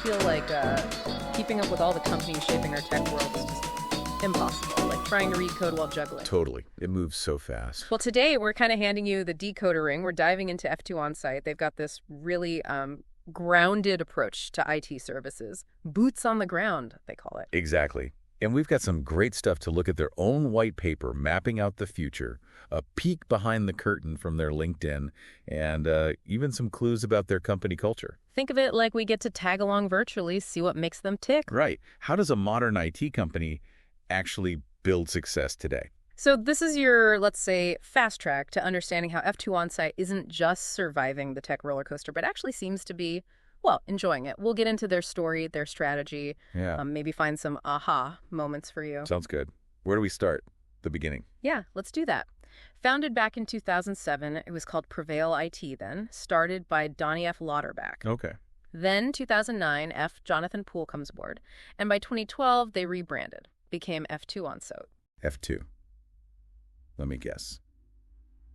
feel like keeping up with all the companies shaping our tech world is just impossible, like trying to read code while juggling. Totally. It moves so fast. Well, today we're kind of handing you the decoder ring. We're diving into F2OnSite. They've got this really grounded approach to IT services. Boots on the ground, they call it. Exactly. And we've got some great stuff to look at their own white paper mapping out the future, a peek behind the curtain from their LinkedIn, and even some clues about their company culture. Think of it like we get to tag along virtually, see what makes them tick. Right. How does a modern IT company actually build success today? So this is your, let's say, fast track to understanding how F2OnSite isn't just surviving the tech roller coaster, but actually seems to be, well, enjoying it. We'll get into their story, their strategy, maybe find some aha moments for you. Sounds good. Where do we start? The beginning. Yeah, let's do that. Founded back in 2007, it was called Prevail IT then, started by Donnie F. Lauterbach. Okay. Then 2009, Jonathan Poole comes aboard, and by 2012, they rebranded, became F2OnSite. F2. Let me guess.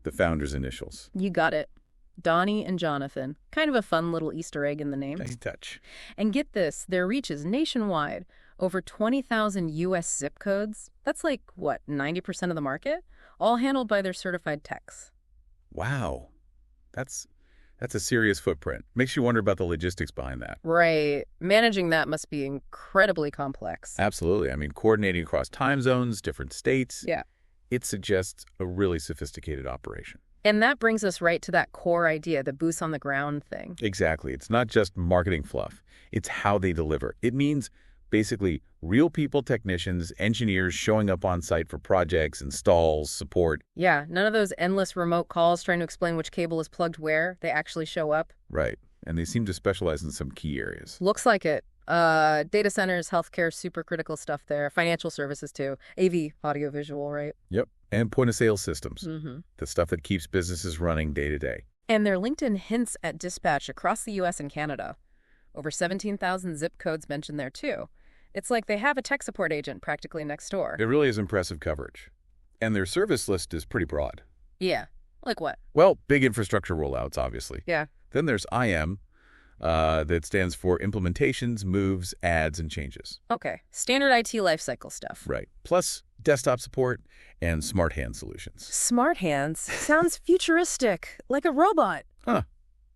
The founder's initials. You got it. Donnie and Jonathan. Kind of a fun little Easter egg in the name. Nice touch. And get this, their reach is nationwide. Over 20,000 U.S. zip codes. That's like, what, 90% of the market? All handled by their certified techs. Wow. That's a serious footprint. Makes you wonder about the logistics behind that. Right. Managing that must be incredibly complex. Absolutely. I mean, coordinating across time zones, different states. Yeah. It suggests a really sophisticated operation. And that brings us right to that core idea, the boots on the ground thing. Exactly. It's not just marketing fluff. It's how they deliver. It means basically real people, technicians, engineers showing up on site for projects, installs, support. Yeah, none of those endless remote calls trying to explain which cable is plugged where. They actually show up. Right. And they seem to specialize in some key areas. Looks like it. Data centers, healthcare, super critical stuff there. Financial services too. AV, audiovisual, right? Yep. And point-of-sale systems. Mm-hmm. The stuff that keeps businesses running day to day. And their LinkedIn hints at dispatch across the U.S. and Canada. Over 17,000 zip codes mentioned there too. It's like they have a tech support agent practically next door. It really is impressive coverage. And their service list is pretty broad. Yeah. Like what? Well, big infrastructure rollouts, obviously. Yeah. Then there's IM, that stands for implementations, moves, adds, and changes. Okay. Standard IT lifecycle stuff. Right. Plus desktop support and smart hand solutions. Smart hands sounds futuristic, like a robot. Huh.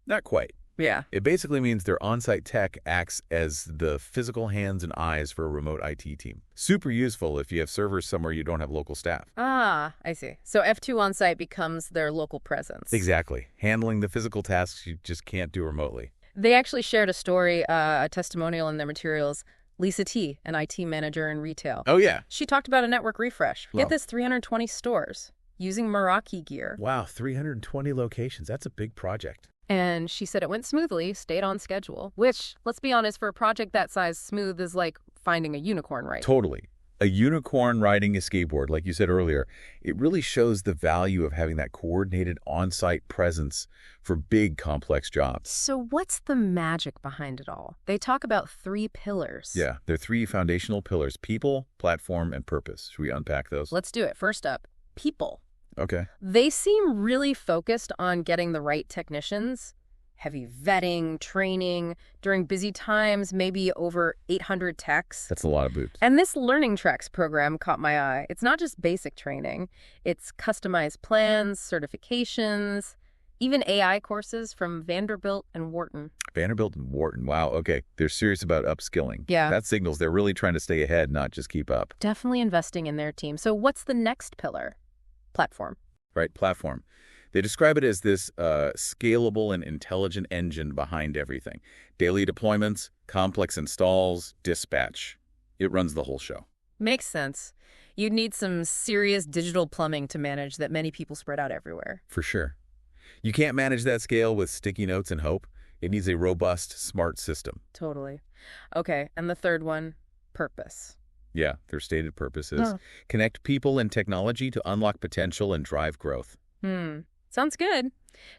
Not quite. Yeah. It basically means their on-site tech acts as the physical hands and eyes for a remote IT team. Super useful if you have servers somewhere you don't have local staff. Ah, I see. So F2OnSite becomes their local presence. Exactly. Handling the physical tasks you just can't do remotely. They actually shared a story, a testimonial in their materials. Lisa T., an IT manager in retail. Oh, yeah. She talked about a network refresh. Well. Get this, 320 stores using Meraki gear. Wow, 320 locations. That's a big project. And she said it went smoothly, stayed on schedule, which, let's be honest, for a project that size, smooth is like finding a unicorn, right? Totally. A unicorn riding a skateboard, like you said earlier, it really shows the value of having that coordinated on-site presence for big, complex jobs. So what's the magic behind it all? They talk about 3 pillars. Yeah, there are 3 foundational pillars: people, platform, and purpose. Should we unpack those? Let's do it. First up, people. Okay. They seem really focused on getting the right technicians. Heavy vetting, training, during busy times, maybe over 800 techs. That's a lot of boots. And this Learning Tracks program caught my eye. It's not just basic training. It's customized plans, certifications, even AI courses from Vanderbilt and Wharton. Vanderbilt and Wharton. Wow, okay. They're serious about upskilling. Yeah. That signals they're really trying to stay ahead, not just keep up. Definitely investing in their team. So what's the next pillar? Platform. Right, platform. They describe it as this scalable and intelligent engine behind everything. Daily deployments, complex installs, dispatch. It runs the whole show. Makes sense. You'd need some serious digital plumbing to manage that many people spread out everywhere. For sure. You can't manage that scale with sticky notes and hope. It needs a robust, smart system. Totally. Okay, and the third one, purpose. Yeah, their stated purpose is connect people and technology to unlock potential and drive growth. Sounds good.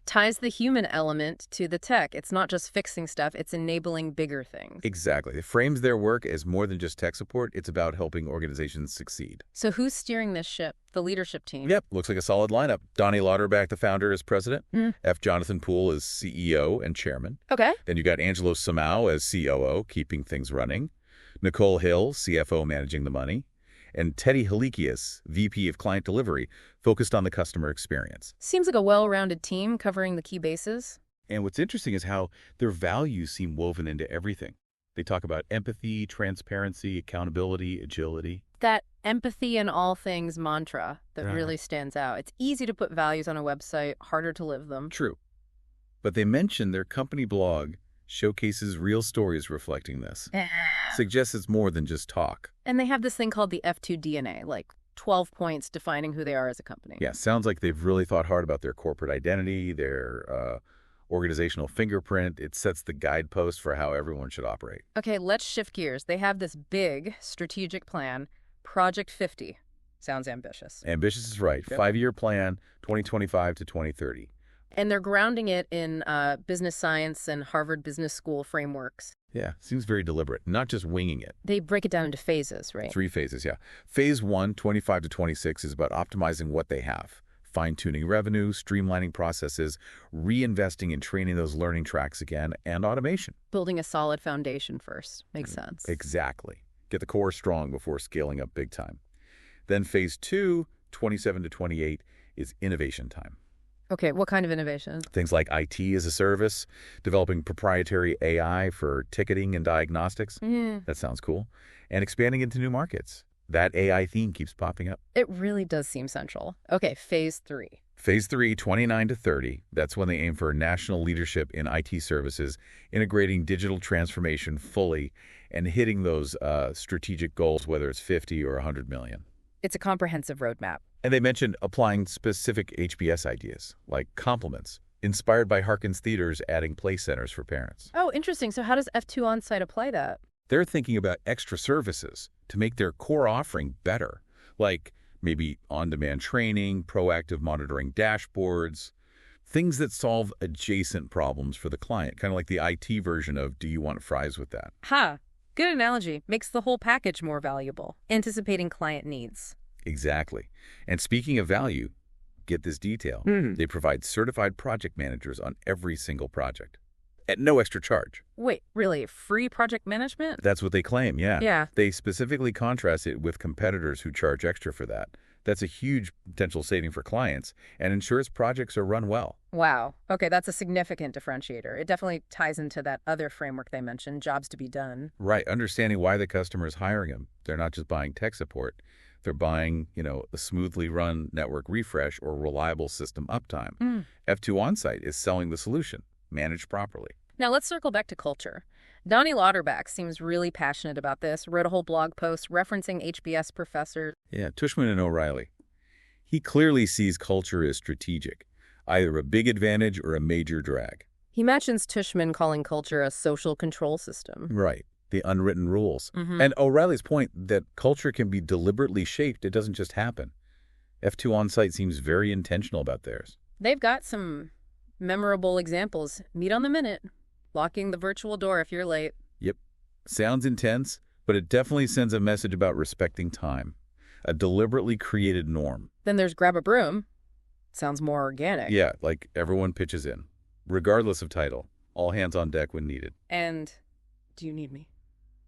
Ties the human element to the tech. It's not just fixing stuff, it's enabling bigger things. Exactly. It frames their work as more than just tech support. It's about helping organizations succeed. So who's steering this ship? The leadership team? Yep, looks like a solid lineup. Donnie Lauterbach, the founder, is president. Mm. F. Jonathan Poole is CEO and chairman. Okay. Then you got Angelo Samao as COO, keeping things running. Nicole Hill, CFO, managing the money. And Teddy Halikias, VP of Client Delivery, focused on the customer experience. Seems like a well-rounded team covering the key bases. And what's interesting is how their values seem woven into everything. They talk about empathy, transparency, accountability, agility. That empathy in all things mantra that really stands out. It's easy to put values on a website, harder to live them. True. But they mention their company blog showcases real stories reflecting this. Suggests it's more than just talk. And they have this thing called the F2 DNA, like 12 points defining who they are as a company. Yeah, sounds like they've really thought hard about their corporate identity, their organizational fingerprint. It sets the guidepost for how everyone should operate. Okay, let's shift gears. They have this big strategic plan, Project 50. Sounds ambitious. Ambitious is right. Yep. 5-year plan, 2025 to 2030. And they're grounding it in business science and Harvard Business School frameworks. Yeah, seems very deliberate, not just winging it. They break it down into phases, right? 3 phases, yeah. Phase 1, 25 to 26, is about optimizing what they have. Fine-tuning revenue, streamlining processes, reinvesting in training those learning tracks again, and automation. Building a solid foundation first. Makes sense. Exactly. Get the core strong before scaling up big time. Then phase 2, 27 to 28, is innovation time. Okay, what kind of innovation? Things like IT as a service, developing proprietary AI for ticketing and diagnostics. That sounds cool. And expanding into new markets. That AI theme keeps popping up. It really does seem central. Okay, phase 3. Phase 3, 29 to 30, that's when they aim for national leadership in IT services, integrating digital transformation fully and hitting those strategic goals, whether it's 50 or 100 million. It's a comprehensive roadmap. And they mentioned applying specific HBS ideas, like compliments, inspired by Harkins Theaters adding play centers for parents. Oh, interesting. So how does F2OnSite apply that? They're thinking about extra services to make their core offering better, like maybe on-demand training, proactive monitoring dashboards, things that solve adjacent problems for the client, kind of like the IT version of do you want fries with that? Ha! Good analogy. Makes the whole package more valuable. Anticipating client needs. Exactly. And speaking of value, get this detail. They provide certified project managers on every single project at no extra charge. Wait, really? Free project management? That's what they claim, yeah. Yeah. They specifically contrast it with competitors who charge extra for that. That's a huge potential saving for clients and ensures projects are run well. Wow. Okay, that's a significant differentiator. It definitely ties into that other framework they mentioned, jobs to be done. Right, understanding why the customer is hiring them. They're not just buying tech support. They're buying, a smoothly run network refresh or reliable system uptime. F2OnSite is selling the solution, managed properly. Now let's circle back to culture. Donnie Lauterbach seems really passionate about this, wrote a whole blog post referencing HBS professors. Yeah, Tushman and O'Reilly. He clearly sees culture as strategic, either a big advantage or a major drag. He mentions Tushman calling culture a social control system. Right, the unwritten rules. And O'Reilly's point that culture can be deliberately shaped, it doesn't just happen. F2OnSite seems very intentional about theirs. They've got some memorable examples. Meet on the minute. Locking the virtual door if you're late. Yep. Sounds intense, but it definitely sends a message about respecting time. A deliberately created norm. Then there's grab a broom. Sounds more organic. Yeah, like everyone pitches in, regardless of title. All hands on deck when needed. And do you need me?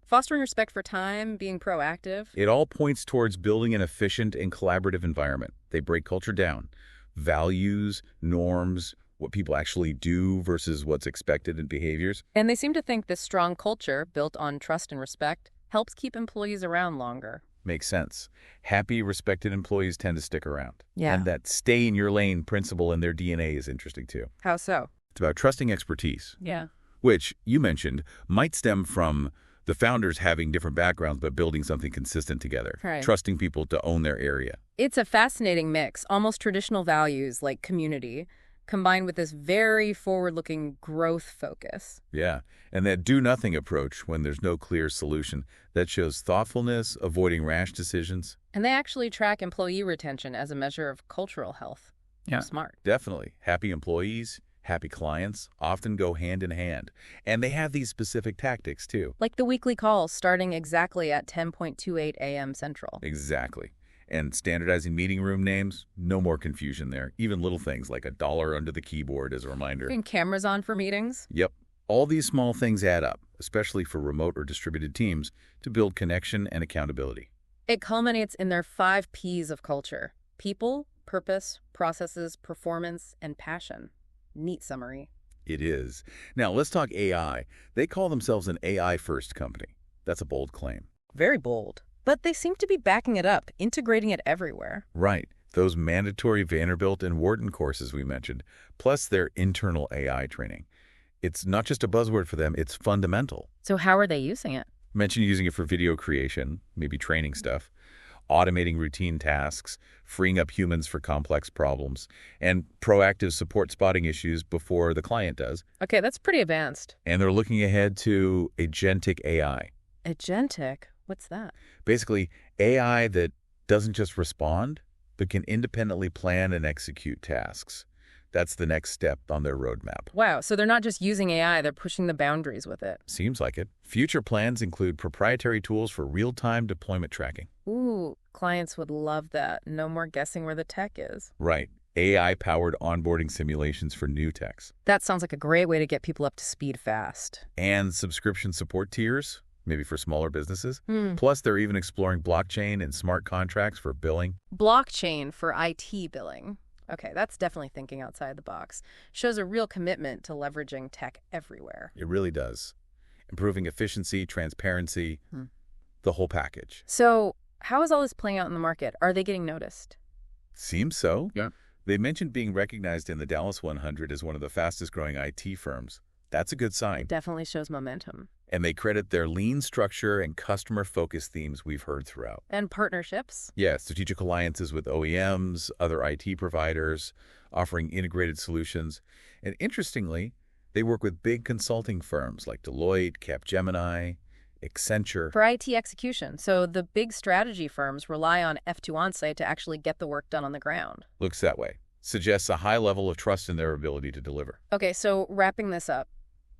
Fostering respect for time, being proactive. It all points towards building an efficient and collaborative environment. They break culture down. Values, norms, what people actually do versus what's expected in behaviors. And they seem to think this strong culture, built on trust and respect, helps keep employees around longer. Makes sense. Happy, respected employees tend to stick around. Yeah. And that stay in your lane principle in their DNA is interesting too. How so? It's about trusting expertise. Yeah. Which, you mentioned, might stem from the founders having different backgrounds but building something consistent together. Right. Trusting people to own their area. It's a fascinating mix, almost traditional values like community, combined with this very forward-looking growth focus. Yeah, and that do-nothing approach when there's no clear solution. That shows thoughtfulness, avoiding rash decisions. And they actually track employee retention as a measure of cultural health. Yeah, Smart. definitely. Happy employees, happy clients often go hand in hand. And they have these specific tactics, too. Like the weekly calls starting exactly at 10:28 a.m. Central. Exactly. And standardizing meeting room names, no more confusion there. Even little things like $1 under the keyboard as a reminder. And cameras on for meetings. Yep. All these small things add up, especially for remote or distributed teams, to build connection and accountability. It culminates in their 5 P's of culture: people, purpose, processes, performance, and passion. Neat summary. It is. Now, let's talk AI. They call themselves an AI-first company. That's a bold claim. Very bold. But they seem to be backing it up, integrating it everywhere. Right. Those mandatory Vanderbilt and Wharton courses we mentioned, plus their internal AI training. It's not just a buzzword for them, it's fundamental. So how are they using it? Mentioned using it for video creation, maybe training stuff, automating routine tasks, freeing up humans for complex problems, and proactive support spotting issues before the client does. Okay, that's pretty advanced. And they're looking ahead to agentic AI. Agentic? What's that? Basically, AI that doesn't just respond, but can independently plan and execute tasks. That's the next step on their roadmap. Wow, so they're not just using AI, they're pushing the boundaries with it. Seems like it. Future plans include proprietary tools for real-time deployment tracking. Ooh, clients would love that. No more guessing where the tech is. Right. AI-powered onboarding simulations for new techs. That sounds like a great way to get people up to speed fast. And subscription support tiers, maybe for smaller businesses. Plus, they're even exploring blockchain and smart contracts for billing. Blockchain for IT billing. Okay, that's definitely thinking outside the box. Shows a real commitment to leveraging tech everywhere. It really does. Improving efficiency, transparency, the whole package. So, how is all this playing out in the market? Are they getting noticed? Seems so. Yeah. They mentioned being recognized in the Dallas 100 as one of the fastest growing IT firms. That's a good sign. It definitely shows momentum. And they credit their lean structure and customer-focused themes we've heard throughout. And partnerships. Yeah, strategic alliances with OEMs, other IT providers, offering integrated solutions. And interestingly, they work with big consulting firms like Deloitte, Capgemini, Accenture. For IT execution. So the big strategy firms rely on F2OnSite to actually get the work done on the ground. Looks that way. Suggests a high level of trust in their ability to deliver. Okay, so wrapping this up,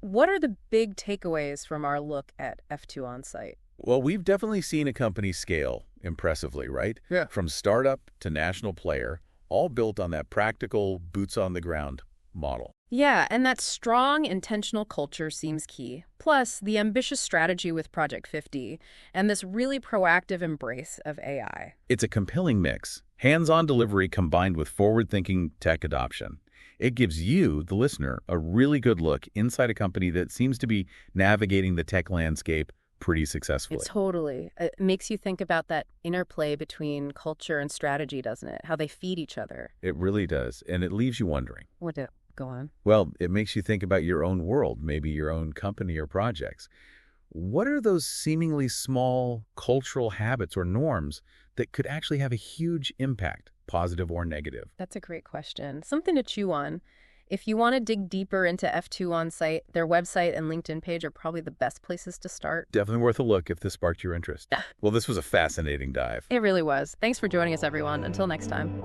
what are the big takeaways from our look at F2OnSite? Well, we've definitely seen a company scale impressively, right? Yeah. From startup to national player, all built on that practical, boots-on-the-ground model. Yeah, and that strong, intentional culture seems key. Plus, the ambitious strategy with Project 50 and this really proactive embrace of AI. It's a compelling mix. Hands-on delivery combined with forward-thinking tech adoption. It gives you, the listener, a really good look inside a company that seems to be navigating the tech landscape pretty successfully. It makes you think about that interplay between culture and strategy, doesn't it? How they feed each other. It really does, and it leaves you wondering. Go on. Well, it makes you think about your own world, maybe your own company or projects. What are those seemingly small cultural habits or norms that could actually have a huge impact, positive or negative? That's a great question. Something to chew on. If you want to dig deeper into F2OnSite, their website and LinkedIn page are probably the best places to start. Definitely worth a look if this sparked your interest. Well, this was a fascinating dive. It really was. Thanks for joining us, everyone. Until next time.